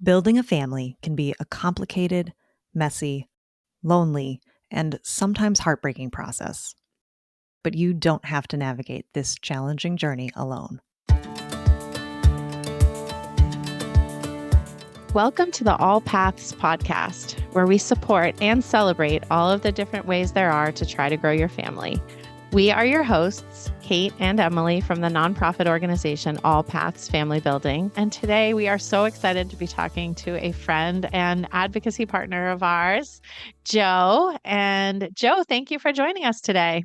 Building a family can be a complicated, messy, lonely, and sometimes heartbreaking process. But you don't have to navigate this challenging journey alone. Welcome to the All Paths podcast, where we support and celebrate all of the different ways there are to try to grow your family. We are your hosts, Kate and Emily from the nonprofit organization All Paths Family Building. And today we are so excited to be talking to a friend and advocacy partner of ours, Joe. And Joe, thank you for joining us today.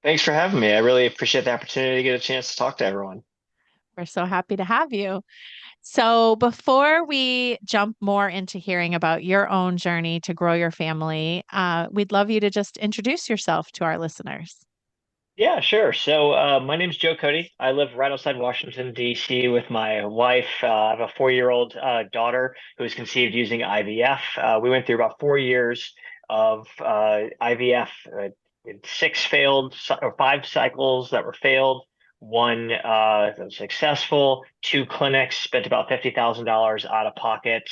Thanks for having me. I really appreciate the opportunity to get a chance to talk to everyone. We're so happy to have you. So, before we jump more into hearing about your own journey to grow your family, we'd love you to just introduce yourself to our listeners. Yeah, sure. So my name's Joe Cody. I live right outside Washington, D.C. with my wife. I have a 4-year-old daughter who was conceived using IVF. We went through about 4 years of IVF, five cycles that were failed, one that was successful, two clinics, spent about $50,000 out of pocket.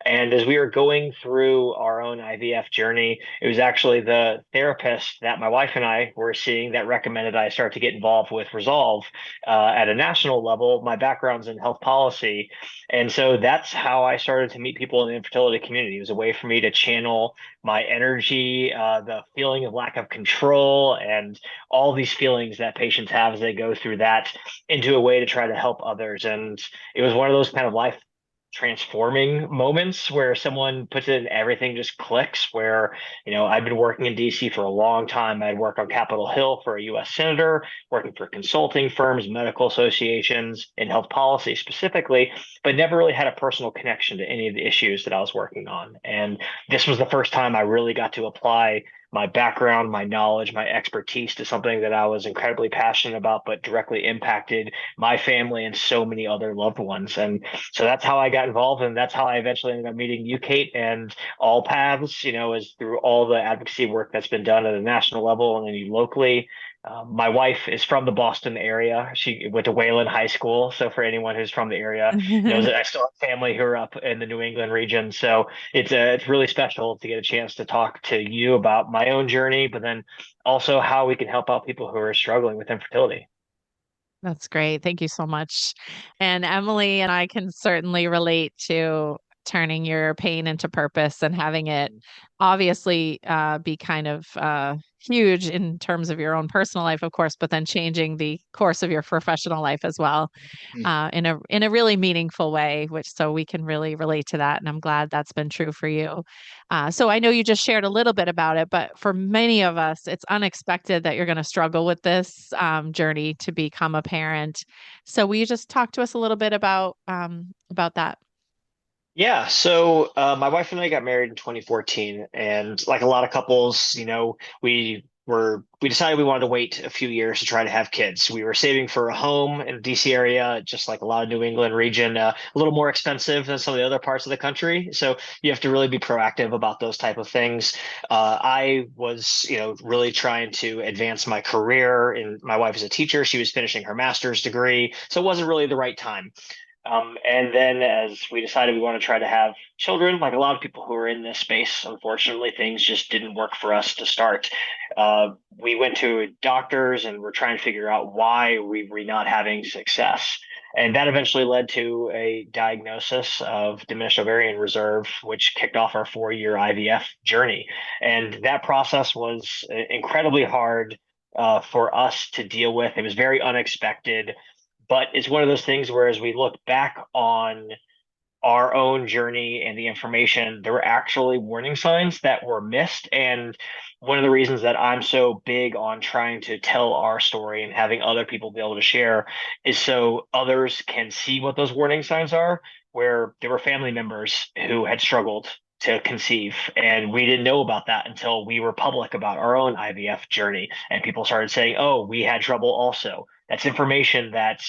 And as we were going through our own IVF journey, it was actually the therapist that my wife and I were seeing that recommended I start to get involved with Resolve at a national level. My background's in health policy. And so that's how I started to meet people in the infertility community. It was a way for me to channel my energy, the feeling of lack of control, and all these feelings that patients have as they go through that into a way to try to help others. And it was one of those kind of life transforming moments where someone puts it in, everything just clicks. Where, I've been working in DC for a long time. I'd worked on Capitol Hill for a US senator, working for consulting firms, medical associations, in health policy specifically, but never really had a personal connection to any of the issues that I was working on. And this was the first time I really got to apply my background, my knowledge, my expertise to something that I was incredibly passionate about, but directly impacted my family and so many other loved ones. And so that's how I got involved. And that's how I eventually ended up meeting you, Kate, and All Paths, is through all the advocacy work that's been done at a national level and then locally. My wife is from the Boston area. She went to Wayland High School. So for anyone who's from the area knows that I still have family who are up in the New England region. So it's really special to get a chance to talk to you about my own journey, but then also how we can help out people who are struggling with infertility. That's great. Thank you so much. And Emily and I can certainly relate to turning your pain into purpose and having it obviously be kind of huge in terms of your own personal life, of course, but then changing the course of your professional life as well in a really meaningful way, so we can really relate to that. And I'm glad that's been true for you. So I know you just shared a little bit about it, but for many of us, it's unexpected that you're going to struggle with this journey to become a parent. So will you just talk to us a little bit about that? Yeah, so my wife and I got married in 2014, and like a lot of couples, we decided we wanted to wait a few years to try to have kids. We were saving for a home in the DC area, just like a lot of New England region, a little more expensive than some of the other parts of the country. So you have to really be proactive about those type of things. I was, really trying to advance my career, and my wife is a teacher. She was finishing her master's degree, so it wasn't really the right time. And then as we decided we want to try to have children, like a lot of people who are in this space, unfortunately, things just didn't work for us to start. We went to doctors and we're trying to figure out why we were not having success. And that eventually led to a diagnosis of diminished ovarian reserve, which kicked off our 4-year IVF journey. And that process was incredibly hard for us to deal with. It was very unexpected. But it's one of those things where, as we look back on our own journey and the information, there were actually warning signs that were missed. And one of the reasons that I'm so big on trying to tell our story and having other people be able to share is so others can see what those warning signs are, where there were family members who had struggled to conceive. And we didn't know about that until we were public about our own IVF journey. And people started saying, oh, we had trouble also. That's information that,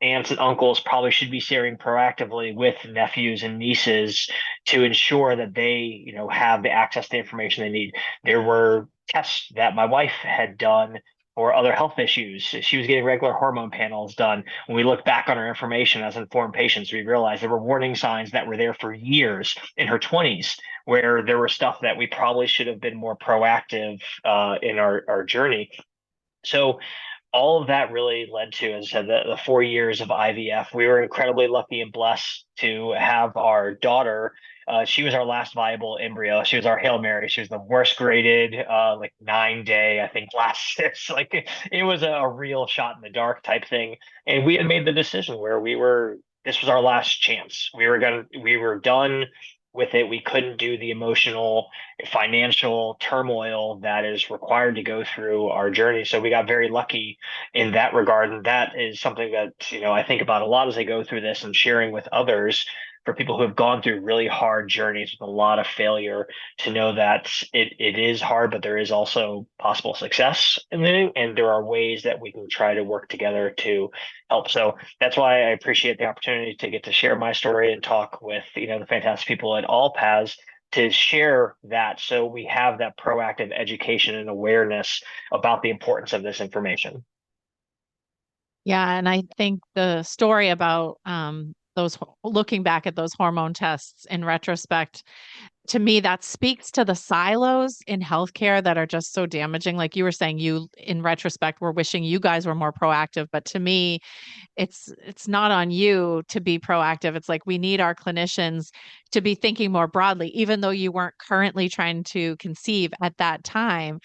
aunts and uncles probably should be sharing proactively with nephews and nieces to ensure that they, have the access to information they need. There were tests that my wife had done or other health issues. She was getting regular hormone panels done. When we look back on her information as informed patients, we realized there were warning signs that were there for years in her 20s, where there were stuff that we probably should have been more proactive in our journey. So all of that really led to, as I said, the 4 years of IVF. We were incredibly lucky and blessed to have our daughter. She was our last viable embryo. She was our Hail Mary. She was the worst graded, like 9 day, I think, blastocyst. Like it was a real shot in the dark type thing. And we had made the decision where this was our last chance. We were done with it. We couldn't do the emotional, financial turmoil that is required to go through our journey. So we got very lucky in that regard. And that is something that, I think about a lot as I go through this and sharing with others, for people who have gone through really hard journeys with a lot of failure, to know that it is hard, but there is also possible success in it. And there are ways that we can try to work together to help. So that's why I appreciate the opportunity to get to share my story and talk with, the fantastic people at All Paths, to share that, so we have that proactive education and awareness about the importance of this information. Yeah, and I think the story about those looking back at those hormone tests in retrospect, to me, that speaks to the silos in healthcare that are just so damaging. Like you were saying, you in retrospect were wishing you guys were more proactive, but to me, it's not on you to be proactive. It's like we need our clinicians to be thinking more broadly, even though you weren't currently trying to conceive at that time.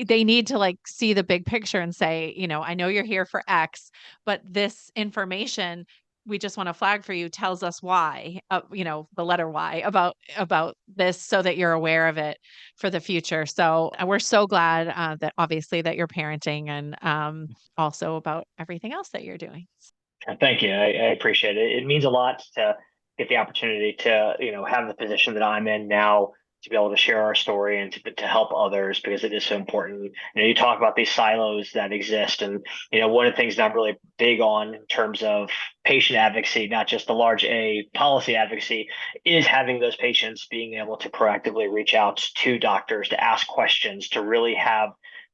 They need to like see the big picture and say, I know you're here for X, but this information we just want to flag for you tells us why, the letter Y about this, so that you're aware of it for the future. So we're so glad that obviously that you're parenting, and also about everything else that you're doing. Thank you. I appreciate it. It means a lot to get the opportunity to, have the position that I'm in now, to be able to share our story and to help others, because it is so important. You talk about these silos that exist. And, one of the things that I'm really big on in terms of patient advocacy, not just the large A policy advocacy, is having those patients being able to proactively reach out to doctors, to ask questions, to really have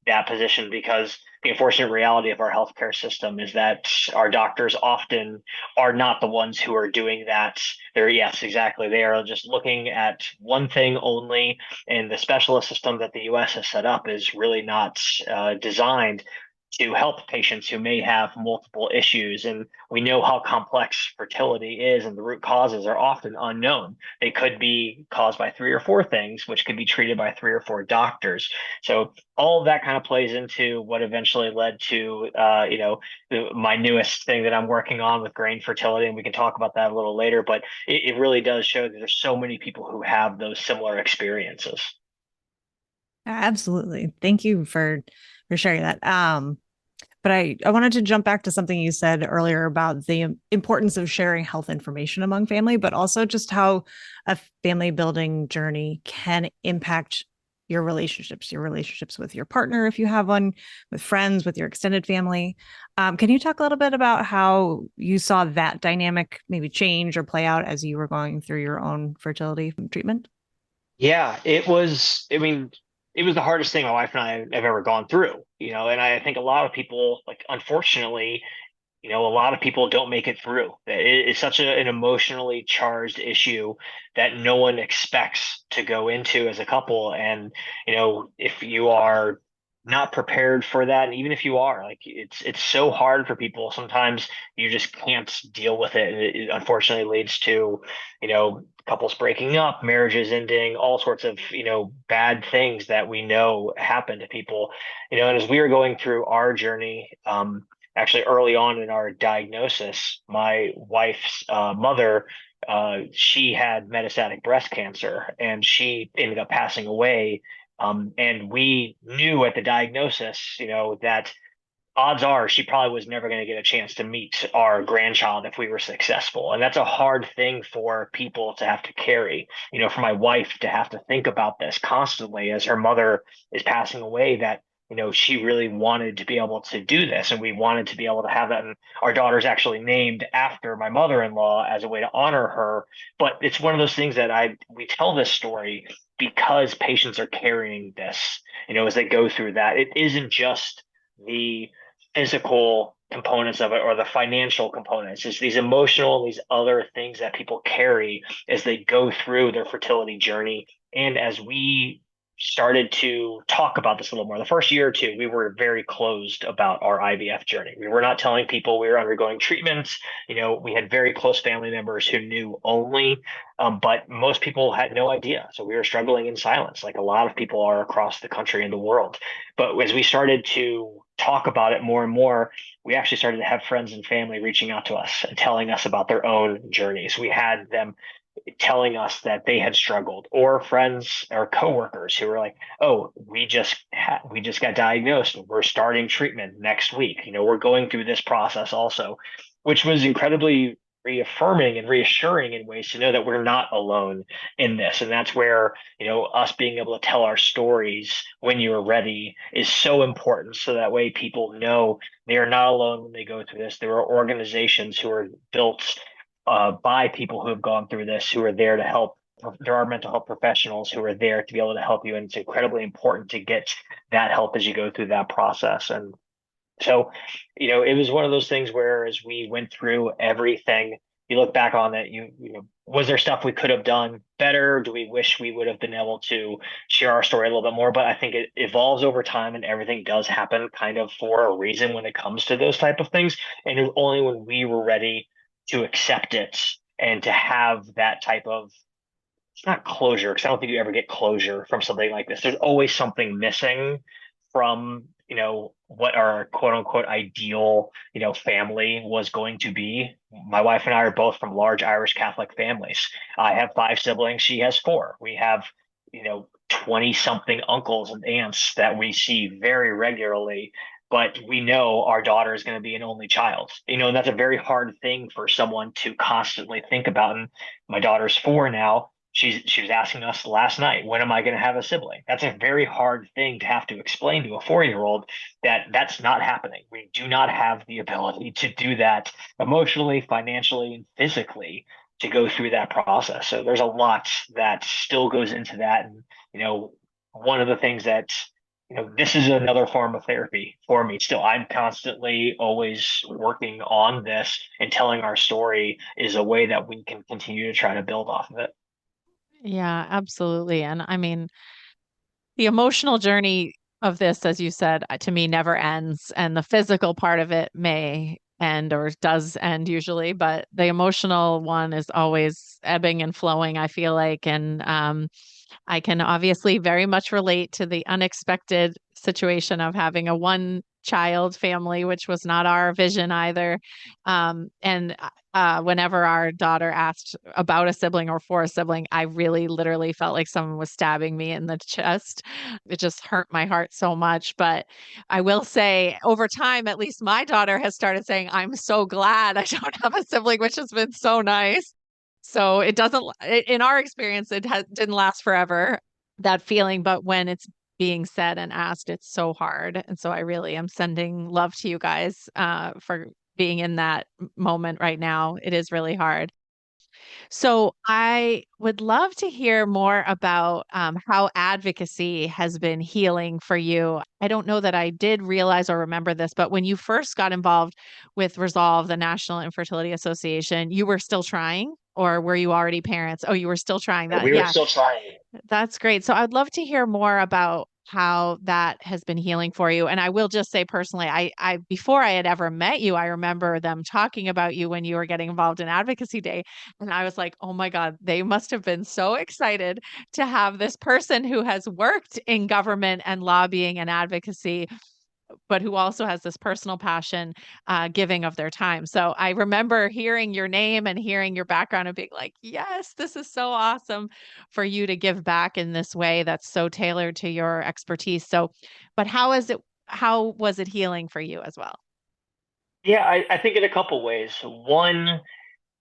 that position. Because the unfortunate reality of our healthcare system is that our doctors often are not the ones who are doing that. Yes, exactly. They are just looking at one thing only. And the specialist system that the US has set up is really not designed to help patients who may have multiple issues. And we know how complex fertility is, and the root causes are often unknown. They could be caused by 3 or 4 things, which could be treated by 3 or 4 doctors. So all of that kind of plays into what eventually led to, my newest thing that I'm working on with grain fertility. And we can talk about that a little later, but it really does show that there's so many people who have those similar experiences. Absolutely. Thank you for sharing that. But I wanted to jump back to something you said earlier about the importance of sharing health information among family, but also just how a family building journey can impact your relationships with your partner, if you have one, with friends, with your extended family. Can you talk a little bit about how you saw that dynamic maybe change or play out as you were going through your own fertility treatment? Yeah, it was. I mean, it was the hardest thing my wife and I have ever gone through, and I think a lot of people, like, unfortunately, a lot of people don't make it through. It's such an emotionally charged issue that no one expects to go into as a couple. And, if you are not prepared for that, and even if you are, like, it's so hard for people. Sometimes you just can't deal with it. And it unfortunately leads to, couples breaking up, marriages ending, all sorts of, bad things that we know happen to people. And as we were going through our journey, actually early on in our diagnosis, my wife's mother, she had metastatic breast cancer, and she ended up passing away. And we knew at the diagnosis, that odds are she probably was never going to get a chance to meet our grandchild if we were successful. And that's a hard thing for people to have to carry, for my wife to have to think about this constantly as her mother is passing away, that, she really wanted to be able to do this. And we wanted to be able to have that. And our daughter's actually named after my mother-in-law as a way to honor her. But it's one of those things that we tell this story because patients are carrying this, as they go through that. It isn't just the physical components of it or the financial components. It's these emotional and these other things that people carry as they go through their fertility journey. And as we started to talk about this a little more, the first year or two, we were very closed about our IVF journey. We were not telling people we were undergoing treatments. We had very close family members who knew only, but most people had no idea. So we were struggling in silence, like a lot of people are across the country and the world. But as we started to talk about it more and more, we actually started to have friends and family reaching out to us and telling us about their own journeys. We had them telling us that they had struggled, or friends or coworkers who were like, "Oh, we just got diagnosed. We're starting treatment next week. We're going through this process also," which was incredibly reaffirming and reassuring in ways to know that we're not alone in this. And that's where, us being able to tell our stories when you're ready is so important. So that way people know they are not alone when they go through this. There are organizations who are built by people who have gone through this, who are there to help. There are mental health professionals who are there to be able to help you. And it's incredibly important to get that help as you go through that process. And so, it was one of those things where as we went through everything, you look back on it, was there stuff we could have done better? Do we wish we would have been able to share our story a little bit more? But I think it evolves over time and everything does happen kind of for a reason when it comes to those type of things. And it was only when we were ready to accept it and to have that type of, it's not closure, because I don't think you ever get closure from something like this. There's always something missing from, what our quote unquote ideal, family was going to be. My wife and I are both from large Irish Catholic families. I have 5 siblings. She has 4. We have, 20 something uncles and aunts that we see very regularly. But we know our daughter is going to be an only child, and that's a very hard thing for someone to constantly think about. And my daughter's 4 now. She was asking us last night, when am I going to have a sibling? That's a very hard thing to have to explain to a 4-year-old that that's not happening. We do not have the ability to do that emotionally, financially, and physically to go through that process. So there's a lot that still goes into that. And, one of the things that, this is another form of therapy for me still. I'm constantly always working on this, and telling our story is a way that we can continue to try to build off of it. Yeah, absolutely. And I mean, the emotional journey of this, as you said, to me never ends. And the physical part of it may end or does end usually, but the emotional one is always ebbing and flowing, I feel like. And I can obviously very much relate to the unexpected situation of having a one-child family, which was not our vision either. And whenever our daughter asked about a sibling or for a sibling, I really literally felt like someone was stabbing me in the chest. It just hurt my heart so much. But I will say, over time, at least my daughter has started saying, "I'm so glad I don't have a sibling," which has been so nice. So it doesn't, in our experience, didn't last forever, that feeling. But when it's being said and asked, it's so hard. And so I really am sending love to you guys for being in that moment right now. It is really hard. So I would love to hear more about how advocacy has been healing for you. I don't know that I did realize or remember this, but when you first got involved with Resolve, the National Infertility Association, you were still trying, or were you already parents? Oh, you were still trying that. We were Yeah. still trying. That's great. So I'd love to hear more about how that has been healing for you. And I will just say personally, I before I had ever met you, I remember them talking about you when you were getting involved in Advocacy Day. And I was like, oh my God, they must have been so excited to have this person who has worked in government and lobbying and advocacy, but who also has this personal passion, giving of their time. So I remember hearing your name and hearing your background and being like, yes, this is so awesome for you to give back in this way that's so tailored to your expertise. So, but how was it healing for you as well? Yeah, I think in a couple ways. One,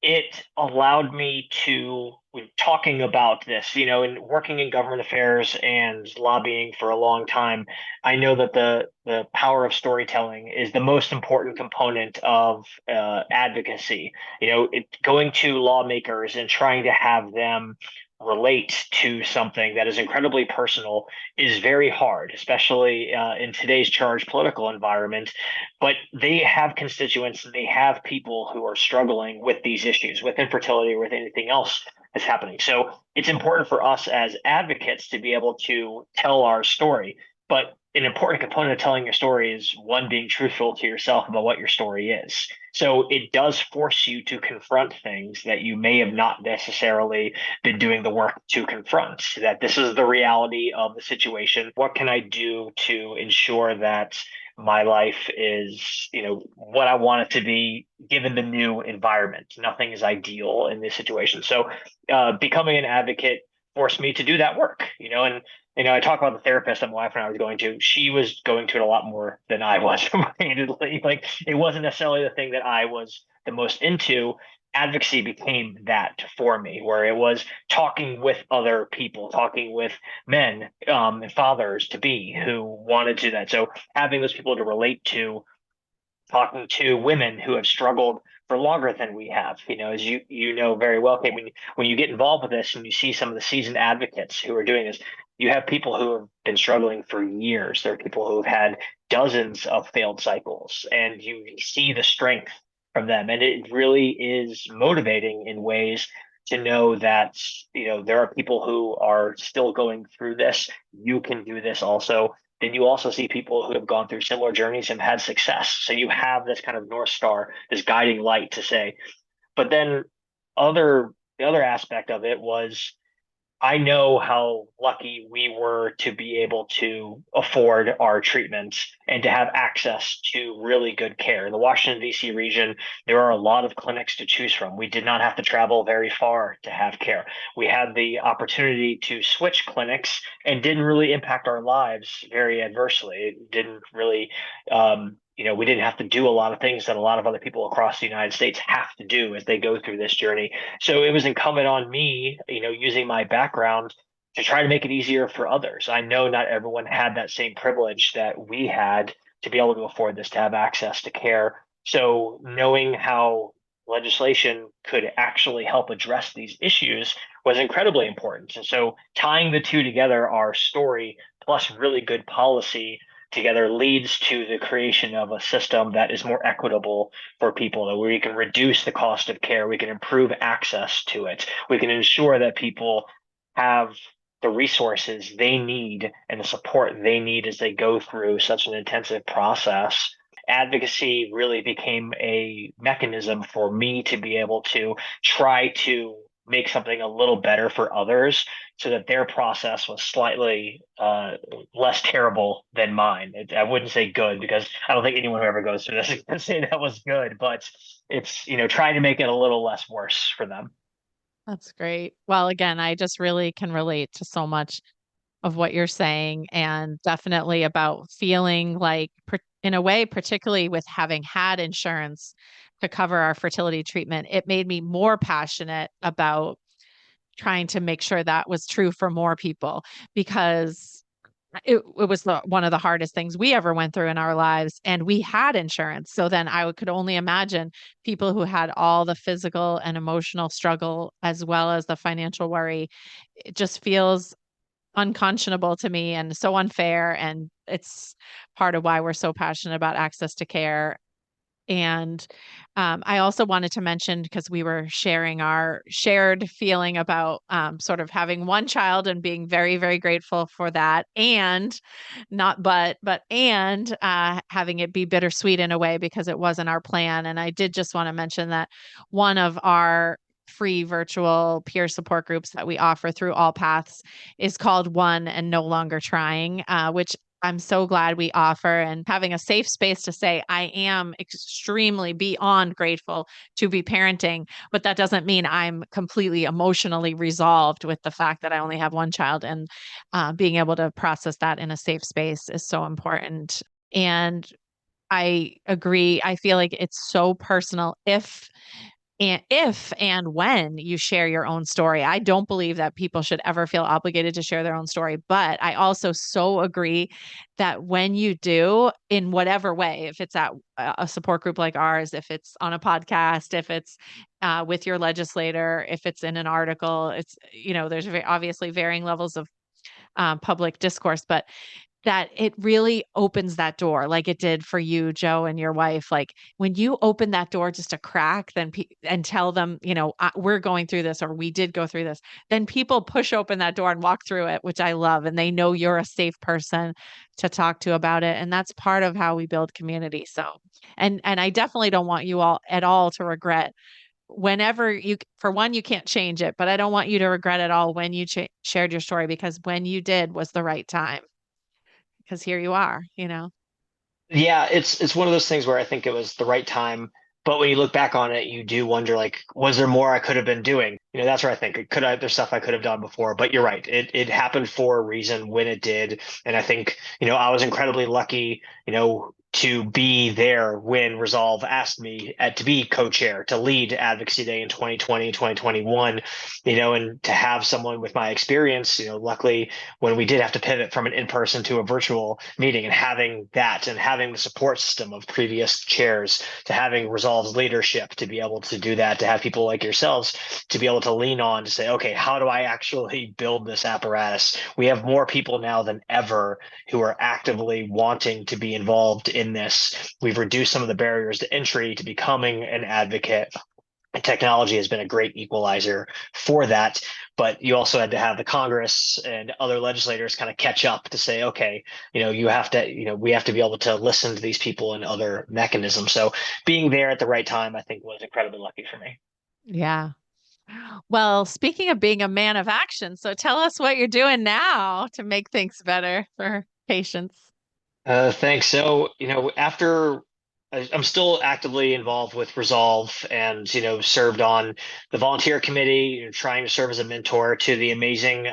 it allowed me to when talking about this, and working in government affairs and lobbying for a long time, I know that the power of storytelling is the most important component of advocacy. Going to lawmakers and trying to have them relate to something that is incredibly personal is very hard, especially in today's charged political environment. But they have constituents, they have people who are struggling with these issues, with infertility, or with anything else that's happening. So it's important for us as advocates to be able to tell our story. But an important component of telling your story is one, being truthful to yourself about what your story is. So it does force you to confront things that you may have not necessarily been doing the work to confront, that this is the reality of the situation. What can I do to ensure that my life is, what I want it to be given the new environment? Nothing is ideal in this situation. So becoming an advocate forced me to do that work, and I talk about the therapist that my wife and I was going to. She was going to it a lot more than I was, candidly. Like, it wasn't necessarily the thing that I was the most into. Advocacy became that for me, where it was talking with other people, talking with men and fathers to be who wanted to do that. So having those people to relate to, talking to women who have struggled for longer than we have. As you know very well, Kate, when you get involved with this and you see some of the seasoned advocates who are doing this, you have people who have been struggling for years. There are people who have had dozens of failed cycles, and you see the strength from them. And it really is motivating in ways to know that, there are people who are still going through this. You can do this also. Then you also see people who have gone through similar journeys and had success. So you have this kind of North Star, this guiding light to say. But then the other aspect of it was, I know how lucky we were to be able to afford our treatments and to have access to really good care. In the Washington, D.C. region, there are a lot of clinics to choose from. We did not have to travel very far to have care. We had the opportunity to switch clinics and didn't really impact our lives very adversely. It didn't really, we didn't have to do a lot of things that a lot of other people across the United States have to do as they go through this journey. So it was incumbent on me, using my background to try to make it easier for others. I know not everyone had that same privilege that we had to be able to afford this, to have access to care. So knowing how legislation could actually help address these issues was incredibly important. And so tying the two together, our story plus really good policy together, leads to the creation of a system that is more equitable for people, where we can reduce the cost of care, we can improve access to it, we can ensure that people have the resources they need and the support they need as they go through such an intensive process. Advocacy really became a mechanism for me to be able to try to make something a little better for others, so that their process was slightly less terrible than mine. I wouldn't say good, because I don't think anyone who ever goes through this is going to say that was good, but it's, trying to make it a little less worse for them. That's great. Well, again, I just really can relate to so much of what you're saying, and definitely about feeling like, in a way, particularly with having had insurance to cover our fertility treatment, it made me more passionate about trying to make sure that was true for more people, because it was one of the hardest things we ever went through in our lives, and we had insurance. So then could only imagine people who had all the physical and emotional struggle as well as the financial worry. It just feels unconscionable to me and so unfair. And it's part of why we're so passionate about access to care. And I also wanted to mention, because we were sharing our shared feeling about sort of having one child and being very, very grateful for that, and and having it be bittersweet in a way, because it wasn't our plan. And I did just want to mention that one of our free virtual peer support groups that we offer through All Paths is called One and No Longer Trying, which I'm so glad we offer, and having a safe space to say, I am extremely beyond grateful to be parenting, but that doesn't mean I'm completely emotionally resolved with the fact that I only have one child, and being able to process that in a safe space is so important. And I agree. I feel like it's so personal. If and if and when you share your own story. I don't believe that people should ever feel obligated to share their own story, but I also so agree that when you do, in whatever way, if it's at a support group like ours, if it's on a podcast, if it's with your legislator, if it's in an article, it's, there's obviously varying levels of public discourse, but that it really opens that door like it did for you, Joe, and your wife. Like when you open that door just a crack, then and tell them, we're going through this, or we did go through this, then people push open that door and walk through it, which I love. And they know you're a safe person to talk to about it. And that's part of how we build community. So, and I definitely don't want you all at all to regret whenever you, for one, you can't change it, but I don't want you to regret at all when you shared your story, because when you did was the right time, because here you are. Yeah, it's one of those things where I think it was the right time, but when you look back on it, you do wonder, like, was there more I could have been doing? That's where I think there's stuff I could have done before, but you're right. It happened for a reason when it did. And I think, I was incredibly lucky, to be there when Resolve asked me to be co-chair, to lead Advocacy Day in 2020, 2021, and to have someone with my experience, luckily when we did have to pivot from an in-person to a virtual meeting, and having that and having the support system of previous chairs, to having Resolve's leadership to be able to do that, to have people like yourselves to be able to lean on to say, okay, how do I actually build this apparatus? We have more people now than ever who are actively wanting to be involved in this. We've reduced some of the barriers to entry to becoming an advocate. And technology has been a great equalizer for that. But you also had to have the Congress and other legislators kind of catch up to say, okay, you have to, we have to be able to listen to these people and other mechanisms. So being there at the right time, I think, was incredibly lucky for me. Yeah. Well, speaking of being a man of action, so tell us what you're doing now to make things better for patients. Thanks. So, after I'm still actively involved with Resolve, and, served on the volunteer committee, trying to serve as a mentor to the amazing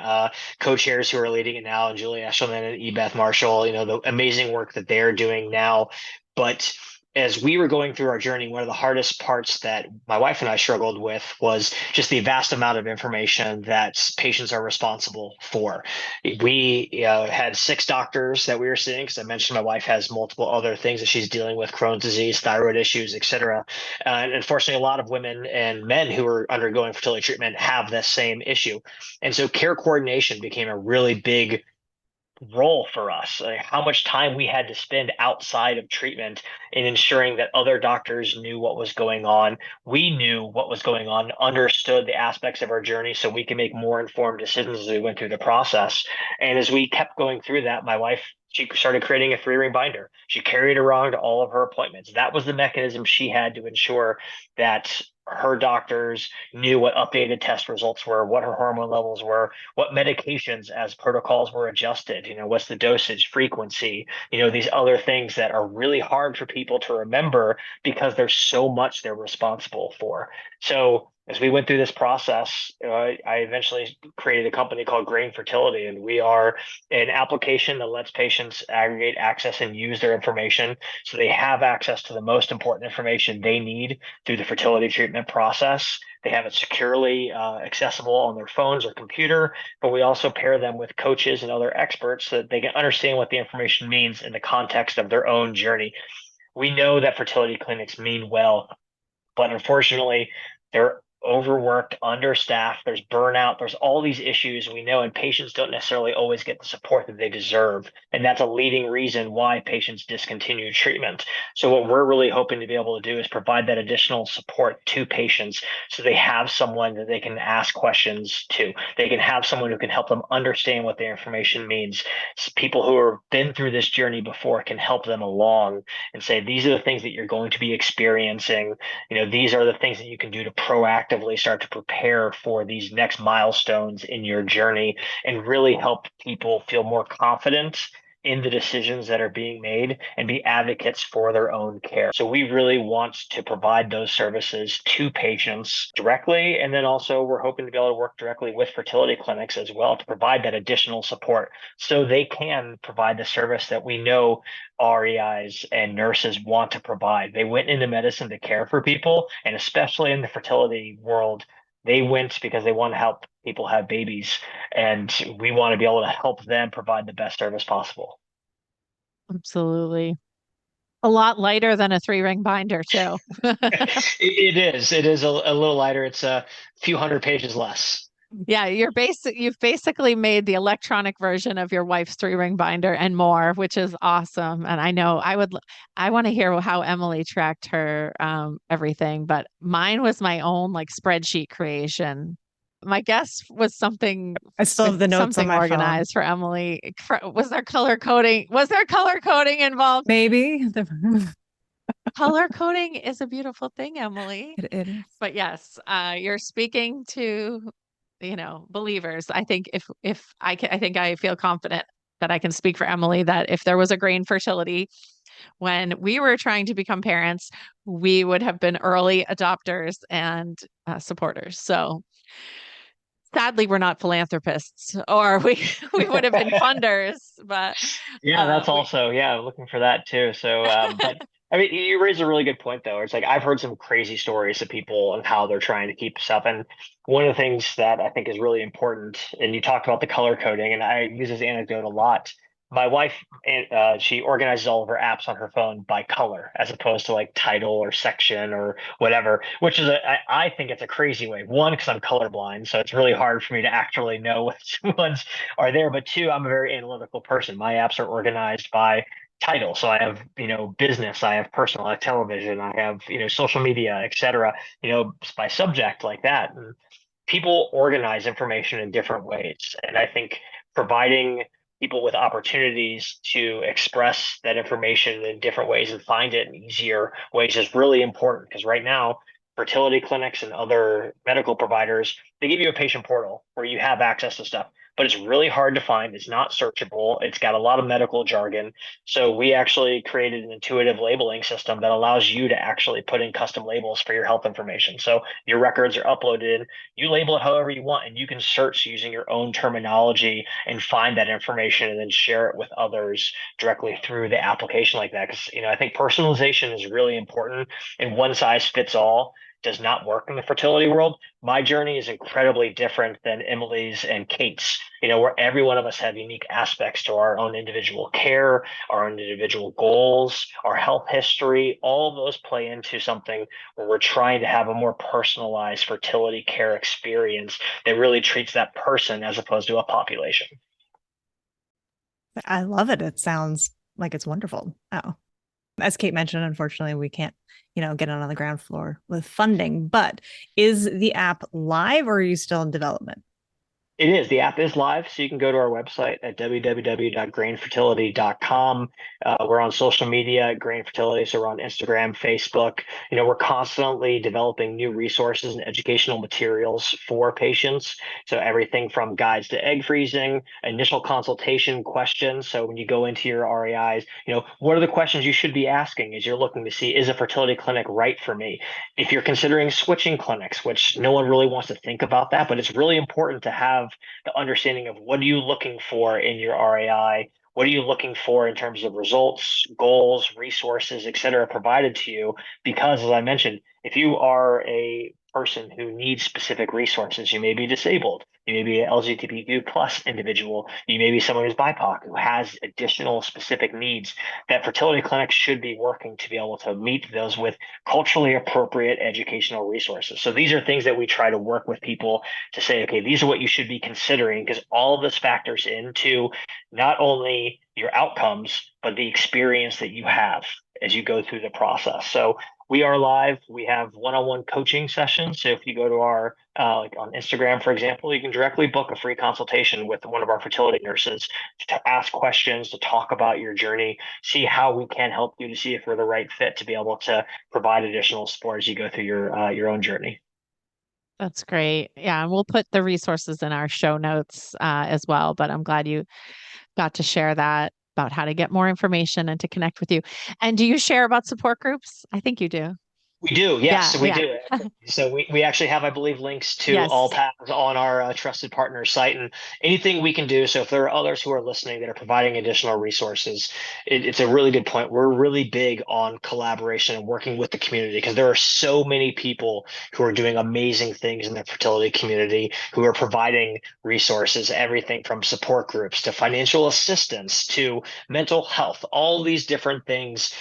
co-chairs who are leading it now, and Julie Eshelman and Ebeth Marshall, the amazing work that they're doing now. But as we were going through our journey, one of the hardest parts that my wife and I struggled with was just the vast amount of information that patients are responsible for. We had 6 doctors that we were seeing, because I mentioned my wife has multiple other things that she's dealing with: Crohn's disease, thyroid issues, etc. And unfortunately, a lot of women and men who are undergoing fertility treatment have the same issue. And so care coordination became a really big role for us, like how much time we had to spend outside of treatment in ensuring that other doctors knew what was going on. We knew what was going on, understood the aspects of our journey, so we can make more informed decisions as we went through the process. And as we kept going through that, my wife, she started creating a 3-ring binder. She carried it around to all of her appointments. That was the mechanism she had to ensure that her doctors knew what updated test results were, what her hormone levels were, what medications as protocols were adjusted, what's the dosage, frequency, these other things that are really hard for people to remember because there's so much they're responsible for. So as we went through this process, I eventually created a company called Grain Fertility, and we are an application that lets patients aggregate, access, and use their information so they have access to the most important information they need through the fertility treatment process. They have it securely accessible on their phones or computer, but we also pair them with coaches and other experts so that they can understand what the information means in the context of their own journey. We know that fertility clinics mean well, but unfortunately, they're overworked, understaffed, there's burnout, there's all these issues we know, and patients don't necessarily always get the support that they deserve. And that's a leading reason why patients discontinue treatment. So what we're really hoping to be able to do is provide that additional support to patients so they have someone that they can ask questions to. They can have someone who can help them understand what the information means. So people who have been through this journey before can help them along and say, these are the things that you're going to be experiencing. These are the things that you can do to proactively start to prepare for these next milestones in your journey, and really help people feel more confident in the decisions that are being made and be advocates for their own care. So we really want to provide those services to patients directly. And then also we're hoping to be able to work directly with fertility clinics as well to provide that additional support so they can provide the service that we know REIs and nurses want to provide. They went into medicine to care for people, and especially in the fertility world, they went because they want to help people have babies, and we want to be able to help them provide the best service possible. Absolutely. A lot lighter than a 3-ring binder too. It is. It is a little lighter. It's a few hundred pages less. Yeah, you've basically made the electronic version of your wife's 3-ring binder and more, which is awesome. And I know I want to hear how Emily tracked her everything, but mine was my own like spreadsheet creation. My guess was something I still have the notes on something my phone. organized for Emily. Was there color coding? Was there color coding involved? Maybe. Color coding is a beautiful thing, Emily. It is. But yes, you're speaking to, believers. I think if I can, I think I feel confident that I can speak for Emily that if there was a grain fertility when we were trying to become parents, we would have been early adopters and supporters. So sadly, we're not philanthropists, or we would have been funders. But Yeah, that's also, yeah, I'm looking for that too. So, but I mean, you raise a really good point though. It's like I've heard some crazy stories of people and how they're trying to keep this up. And one of the things that I think is really important, and you talked about the color coding, and I use this anecdote a lot. My wife, she organizes all of her apps on her phone by color as opposed to like title or section or whatever, which is I think it's a crazy way. One, because I'm colorblind, so it's really hard for me to actually know which ones are there. But two, I'm a very analytical person. My apps are organized by title. So I have, business, I have personal, I have television, I have, social media, etc., by subject like that. And people organize information in different ways. And I think providing people with opportunities to express that information in different ways and find it in easier ways is really important because right now fertility clinics and other medical providers, they give you a patient portal where you have access to stuff, but it's really hard to find. It's not searchable. It's got a lot of medical jargon. So we actually created an intuitive labeling system that allows you to actually put in custom labels for your health information. So your records are uploaded in, you label it however you want, and you can search using your own terminology and find that information and then share it with others directly through the application like that. Because, I think personalization is really important, and one size fits all does not work in the fertility world. My journey is incredibly different than Emily's and Kate's, where every one of us have unique aspects to our own individual care, our own individual goals, our health history. All of those play into something where we're trying to have a more personalized fertility care experience that really treats that person as opposed to a population. I love it. It sounds like it's wonderful. Oh, as Kate mentioned, unfortunately, we can't, get on the ground floor with funding, but is the app live or are you still in development? It is. The app is live, so you can go to our website at www.grainfertility.com. We're on social media at Grain Fertility, so we're on Instagram, Facebook. We're constantly developing new resources and educational materials for patients. So everything from guides to egg freezing, initial consultation questions. So when you go into your REIs, what are the questions you should be asking as you're looking to see, is a fertility clinic right for me? If you're considering switching clinics, which no one really wants to think about that, but it's really important to have the understanding of what are you looking for in your RAI, what are you looking for in terms of results, goals, resources, et cetera, provided to you. Because as I mentioned, if you are a person who needs specific resources, you may be disabled, you may be an LGBTQ plus individual, you may be someone who's BIPOC who has additional specific needs, that fertility clinics should be working to be able to meet those with culturally appropriate educational resources. So these are things that we try to work with people to say, okay, these are what you should be considering, because all of this factors into not only your outcomes, but the experience that you have as you go through the process. So we are live. We have one-on-one coaching sessions. So if you go to our, like on Instagram, for example, you can directly book a free consultation with one of our fertility nurses to ask questions, to talk about your journey, see how we can help you to see if we're the right fit to be able to provide additional support as you go through your own journey. That's great. Yeah, and we'll put the resources in our show notes as well. But I'm glad you got to share that. about how to get more information and to connect with you. And do you share about support groups? I think you do. We do, yes, Yeah, we yeah. do. So we actually have, I believe, links to all Yes. paths on our trusted partner site, and anything we can do. So if there are others who are listening that are providing additional resources, it's a really good point. We're really big on collaboration and working with the community because there are so many people who are doing amazing things in the fertility community who are providing resources, everything from support groups to financial assistance to mental health, all these different things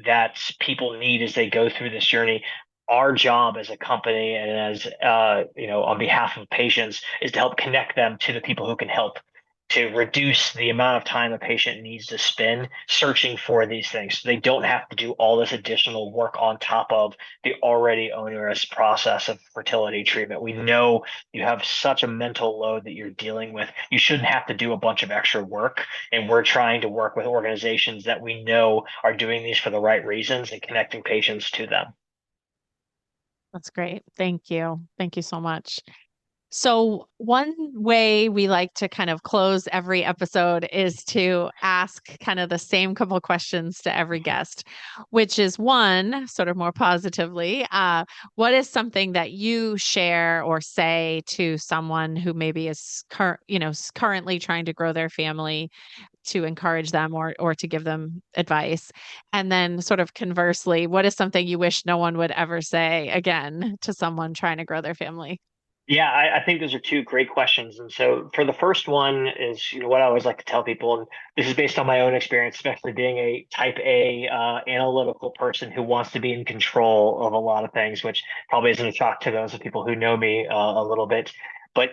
that people need as they go through this journey. Our job as a company and as on behalf of patients is to help connect them to the people who can help to reduce the amount of time a patient needs to spend searching for these things. So they don't have to do all this additional work on top of the already onerous process of fertility treatment. We know you have such a mental load that you're dealing with. You shouldn't have to do a bunch of extra work. And we're trying to work with organizations that we know are doing these for the right reasons and connecting patients to them. That's great. Thank you. Thank you so much. So, one way we like to kind of close every episode is to ask kind of the same couple questions to every guest, which is one, sort of more positively, what is something that you share or say to someone who maybe is currently trying to grow their family to encourage them or to give them advice? And then sort of conversely, what is something you wish no one would ever say again to someone trying to grow their family? Yeah, I think those are two great questions. And so for the first one is, what I always like to tell people, and this is based on my own experience, especially being a type A analytical person who wants to be in control of a lot of things, which probably isn't a shock to those of people who know me a little bit. But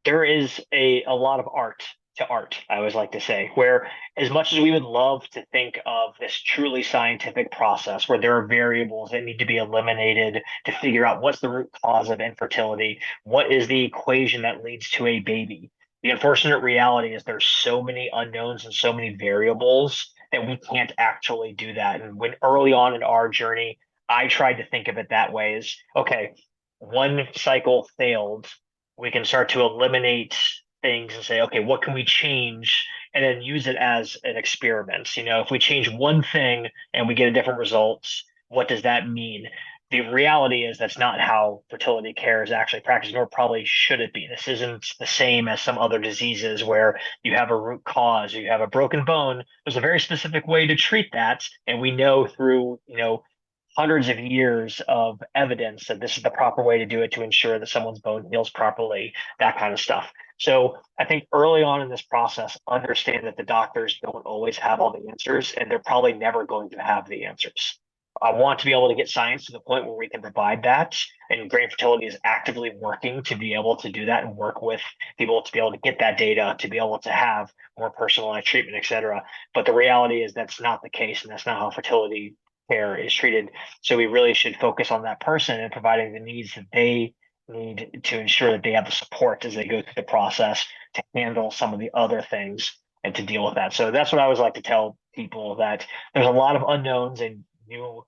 there is a lot of art to art, I always like to say, where as much as we would love to think of this truly scientific process where there are variables that need to be eliminated to figure out what's the root cause of infertility, what is the equation that leads to a baby? The unfortunate reality is there's so many unknowns and so many variables that we can't actually do that. And when early on in our journey, I tried to think of it that way is okay, one cycle failed, we can start to eliminate things and say, okay, what can we change? And then use it as an experiment. If we change one thing and we get a different result, what does that mean? The reality is that's not how fertility care is actually practiced, nor probably should it be. This isn't the same as some other diseases where you have a root cause, or you have a broken bone. There's a very specific way to treat that, and we know through hundreds of years of evidence that this is the proper way to do it to ensure that someone's bone heals properly, that kind of stuff. So I think early on in this process, understand that the doctors don't always have all the answers, and they're probably never going to have the answers. I want to be able to get science to the point where we can provide that. And Brain Fertility is actively working to be able to do that and work with people to be able to get that data, to be able to have more personalized treatment, et cetera. But the reality is that's not the case, and that's not how fertility care is treated. So we really should focus on that person and providing the needs that they need to ensure that they have the support as they go through the process to handle some of the other things and to deal with that. So that's what I always like to tell people, that there's a lot of unknowns, and you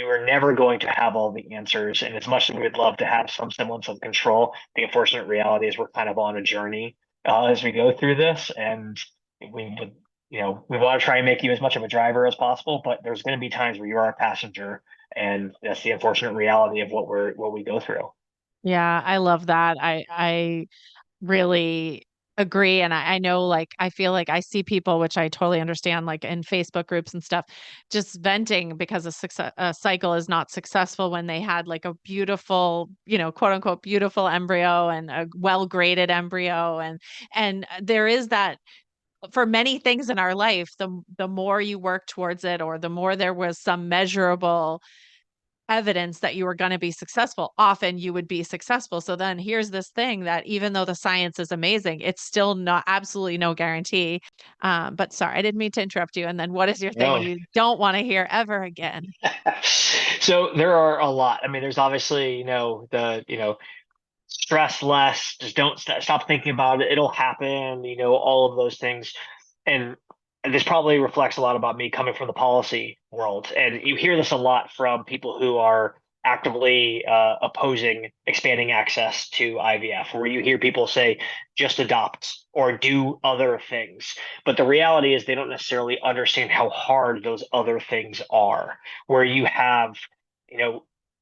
are never going to have all the answers. And as much as we'd love to have some semblance of control, the unfortunate reality is we're kind of on a journey as we go through this. And we would, we want to try and make you as much of a driver as possible, but there's going to be times where you are a passenger. And that's the unfortunate reality of what we go through. Yeah, I love that. I really agree. And I know, like, I feel like I see people, which I totally understand, like in Facebook groups and stuff, just venting because a cycle is not successful when they had like a beautiful, quote unquote, beautiful embryo and a well graded embryo. And there is that for many things in our life, the more you work towards it, or the more there was some measurable evidence that you were going to be successful, often you would be successful. So then here's this thing that even though the science is amazing, it's still not absolutely no guarantee. But sorry, I didn't mean to interrupt you. And then what is your thing No. you don't want to hear ever again? So there are a lot. I mean, there's obviously, stress less, just don't stop thinking about it. It'll happen, all of those things. And this probably reflects a lot about me coming from the policy world. And you hear this a lot from people who are actively opposing expanding access to IVF, where you hear people say, just adopt or do other things. But the reality is they don't necessarily understand how hard those other things are, where you have,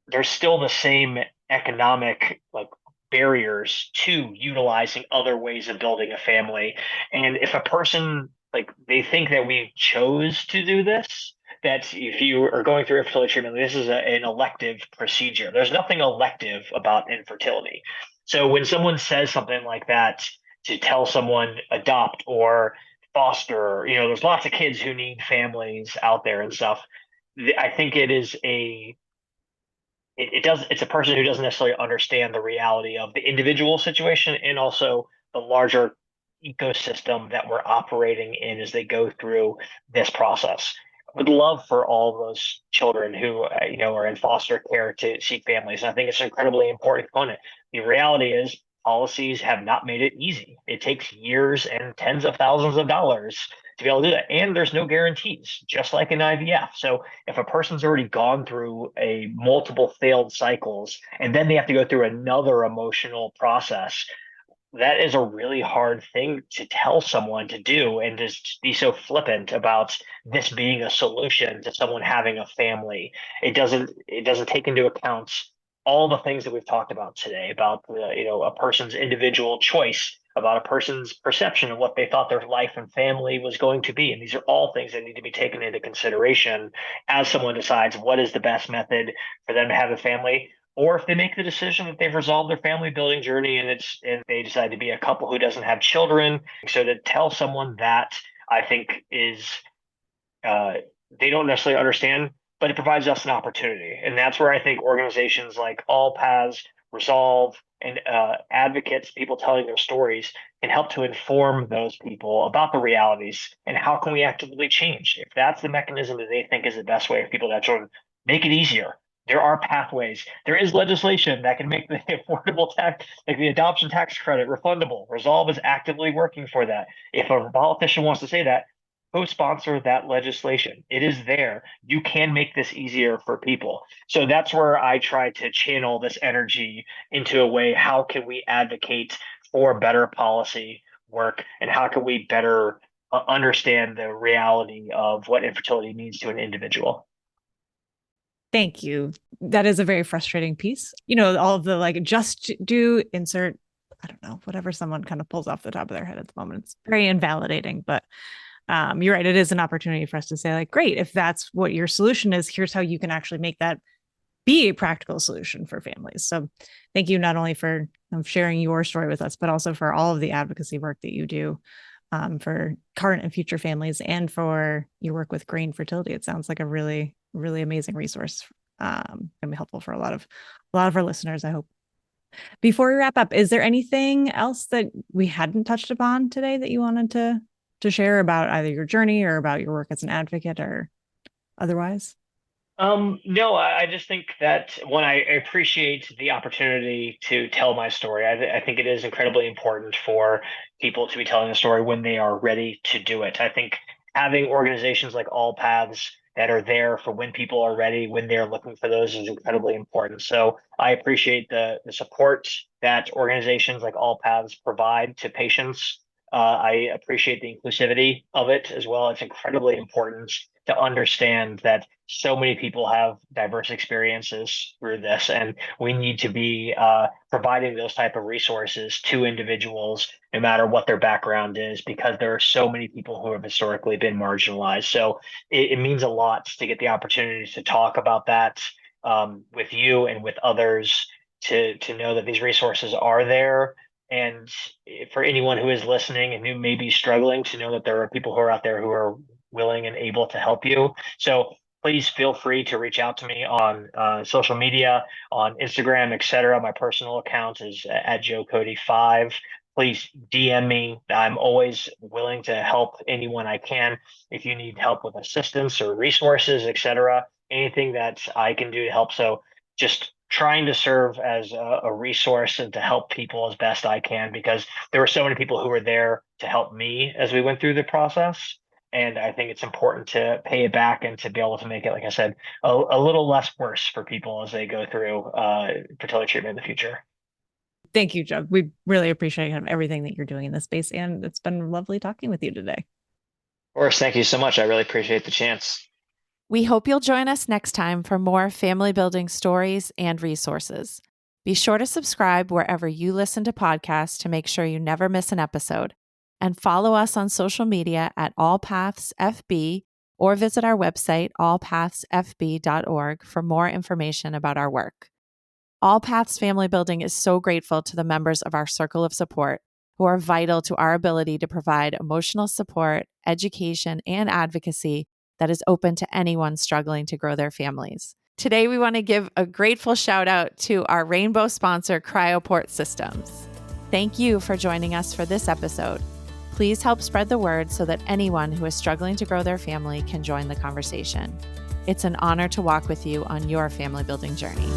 there's still the same economic like barriers to utilizing other ways of building a family. And if a person like they think that we chose to do this, that if you are going through infertility treatment, this is an elective procedure. There's nothing elective about infertility. So when someone says something like that to tell someone adopt or foster, there's lots of kids who need families out there and stuff. I think it is it's a person who doesn't necessarily understand the reality of the individual situation and also the larger ecosystem that we're operating in as they go through this process. I would love for all those children who are in foster care to seek families. And I think it's an incredibly important component. The reality is policies have not made it easy. It takes years and tens of thousands of dollars to be able to do that. And there's no guarantees, just like in IVF. So if a person's already gone through a multiple failed cycles and then they have to go through another emotional process, that is a really hard thing to tell someone to do and just be so flippant about this being a solution to someone having a family. It doesn't take into account all the things that we've talked about today about a person's individual choice, about a person's perception of what they thought their life and family was going to be. And these are all things that need to be taken into consideration as someone decides what is the best method for them to have a family, or if they make the decision that they've resolved their family building journey and they decide to be a couple who doesn't have children. So to tell someone that, I think is they don't necessarily understand, but it provides us an opportunity. And that's where I think organizations like All Paths, Resolve, and advocates, people telling their stories, can help to inform those people about the realities and how can we actively change. If that's the mechanism that they think is the best way for people to have children, make it easier. There are pathways. There is legislation that can make the affordable tax, like the adoption tax credit, refundable. Resolve is actively working for that. If a politician wants to say that, co-sponsor that legislation. It is there. You can make this easier for people. So that's where I try to channel this energy into a way. How can we advocate for better policy work, and how can we better understand the reality of what infertility means to an individual? Thank you. That is a very frustrating piece. All of the like just do insert, I don't know, whatever someone kind of pulls off the top of their head at the moment. It's very invalidating, but you're right. It is an opportunity for us to say, like, great, if that's what your solution is, here's how you can actually make that be a practical solution for families. So thank you not only for sharing your story with us, but also for all of the advocacy work that you do for current and future families and for your work with Grain Fertility. It sounds like a really, really amazing resource and be helpful for a lot of our listeners, I hope. Before we wrap up, is there anything else that we hadn't touched upon today that you wanted to share about either your journey or about your work as an advocate or otherwise? No, I just think that when I appreciate the opportunity to tell my story, I think it is incredibly important for people to be telling the story when they are ready to do it. I think having organizations like All Paths that are there for when people are ready, when they're looking for those, is incredibly important. So I appreciate the support that organizations like All Paths provide to patients. I appreciate the inclusivity of it as well. It's incredibly important to understand that so many people have diverse experiences through this, and we need to be providing those type of resources to individuals, no matter what their background is, because there are so many people who have historically been marginalized. So it means a lot to get the opportunity to talk about that with you and with others, to know that these resources are there. And for anyone who is listening and who may be struggling, to know that there are people who are out there who are willing and able to help you. So please feel free to reach out to me on social media, on Instagram, etc. My personal account is at JoeCody5. Please DM me. I'm always willing to help anyone I can. If you need help with assistance or resources, etc., anything that I can do to help. So just trying to serve as a resource and to help people as best I can, because there were so many people who were there to help me as we went through the process. And I think it's important to pay it back and to be able to make it, like I said, a little less worse for people as they go through fertility treatment in the future. Thank you, Joe. We really appreciate kind of everything that you're doing in this space, and it's been lovely talking with you today. Of course, thank you so much. I really appreciate the chance. We hope you'll join us next time for more family building stories and resources. Be sure to subscribe wherever you listen to podcasts to make sure you never miss an episode. And follow us on social media at allpathsfb or visit our website, allpathsfb.org, for more information about our work. All Paths Family Building is so grateful to the members of our circle of support who are vital to our ability to provide emotional support, education, and advocacy that is open to anyone struggling to grow their families. Today, we want to give a grateful shout out to our rainbow sponsor, Cryoport Systems. Thank you for joining us for this episode. Please help spread the word so that anyone who is struggling to grow their family can join the conversation. It's an honor to walk with you on your family building journey.